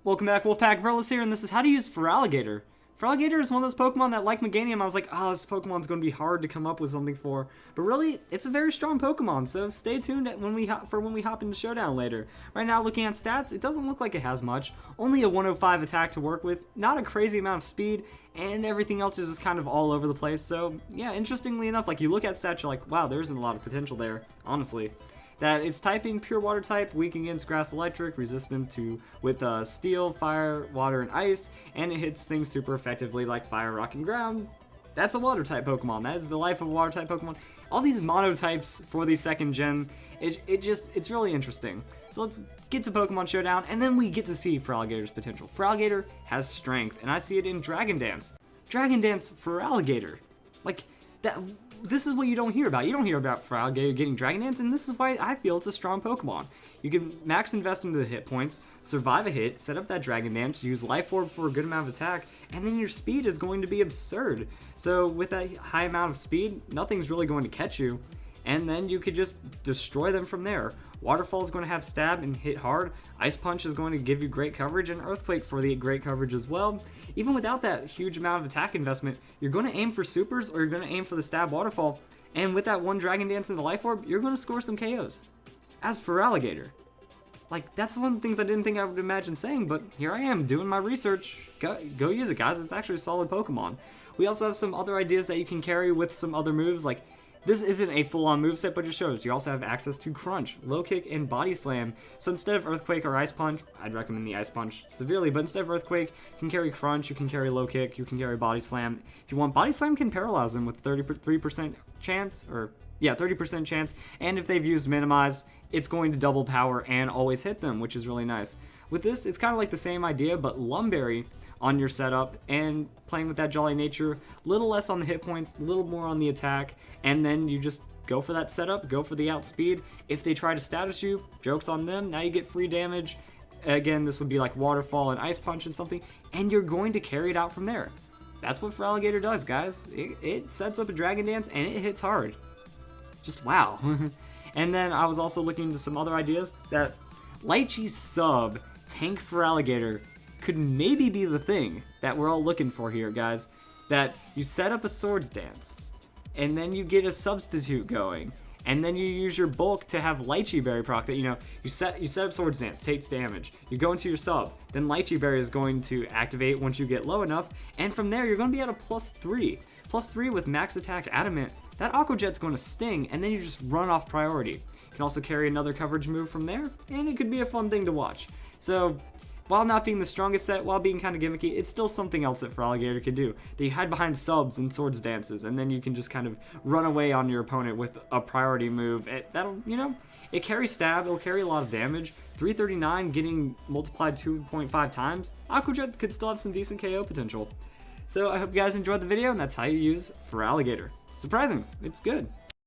Welcome back, Wolfpack. Verlis here, and this is how to use Feraligator. Feraligator is one of those Pokemon that, like Meganium, I was like, oh, this Pokemon's going to be hard to come up with something for. But really, it's a very strong Pokemon, so stay tuned when we hop into Showdown later. Right now, looking at stats, it doesn't look like it has much. Only a 105 attack to work with, not a crazy amount of speed, and everything else is just kind of all over the place. So, yeah, interestingly enough, like, you look at stats, you're like, wow, there isn't a lot of potential there, honestly. That it's typing pure water type, weak against grass electric, resistant to with steel, fire, water, and ice, and it hits things super effectively like fire, rock, and ground. That's a water type Pokemon. That is the life of a water type Pokemon. All these monotypes for the second gen, it's really interesting. So let's get to Pokemon Showdown, and then we get to see Feraligator's potential. Feraligator has strength, and I see it in Dragon Dance. Dragon Dance Feraligator. Like, that. This is what you don't hear about. You don't hear about Feraligator getting Dragon Dance, and this is why I feel it's a strong Pokemon. You can max invest into the hit points, survive a hit, set up that Dragon Dance, use Life Orb for a good amount of attack, and then your speed is going to be absurd. So with that high amount of speed, nothing's really going to catch you, and then you could just destroy them from there. Waterfall is going to have stab and hit hard. Ice Punch is going to give you great coverage, and Earthquake for the great coverage as well. Even without that huge amount of attack investment, you're going to aim for supers or you're going to aim for the stab waterfall. And with that one Dragon Dance and the Life Orb, you're going to score some KOs. As for Feraligator, like, that's one of the things I didn't think I would imagine saying, but here I am doing my research. Go use it, guys. It's actually a solid Pokemon. We also have some other ideas that you can carry with some other moves, like this isn't a full-on moveset, but it shows you also have access to Crunch, Low Kick, and Body Slam. So instead of Earthquake or Ice Punch, I'd recommend the Ice Punch severely, but instead of Earthquake, you can carry Crunch, you can carry Low Kick, you can carry Body Slam. If you want, Body Slam can paralyze them with 33% chance, or yeah, 30% chance, and if they've used Minimize, it's going to double power and always hit them, which is really nice. With this, it's kind of like the same idea, but Lumberry on your setup and playing with that Jolly Nature, little less on the hit points, a little more on the attack, and then you just go for that setup, go for the outspeed. If they try to status you, joke's on them, now you get free damage. Again, this would be like Waterfall and Ice Punch and something, and you're going to carry it out from there. That's what Feraligator does, guys. It sets up a Dragon Dance and it hits hard. Just wow. And then I was also looking into some other ideas that Lychee's sub tank Feraligator could maybe be the thing that we're all looking for here, guys. That you set up a Swords Dance, and then you get a substitute going, and then you use your bulk to have Lychee Berry proc that, you set up Swords Dance, takes damage. You go into your sub, then Lychee Berry is going to activate once you get low enough, and from there you're going to be at a +3. +3 with max attack Adamant. That Aqua Jet's going to sting, and then you just run off priority. You can also carry another coverage move from there, and it could be a fun thing to watch. So, while not being the strongest set, while being kind of gimmicky, it's still something else that Feraligator can do. That you hide behind subs and Swords Dances, and then you can just kind of run away on your opponent with a priority move. That'll, it carries stab, it'll carry a lot of damage. 339 getting multiplied 2.5 times. Aqua Jet could still have some decent KO potential. So I hope you guys enjoyed the video, and that's how you use Feraligator. Surprising, it's good.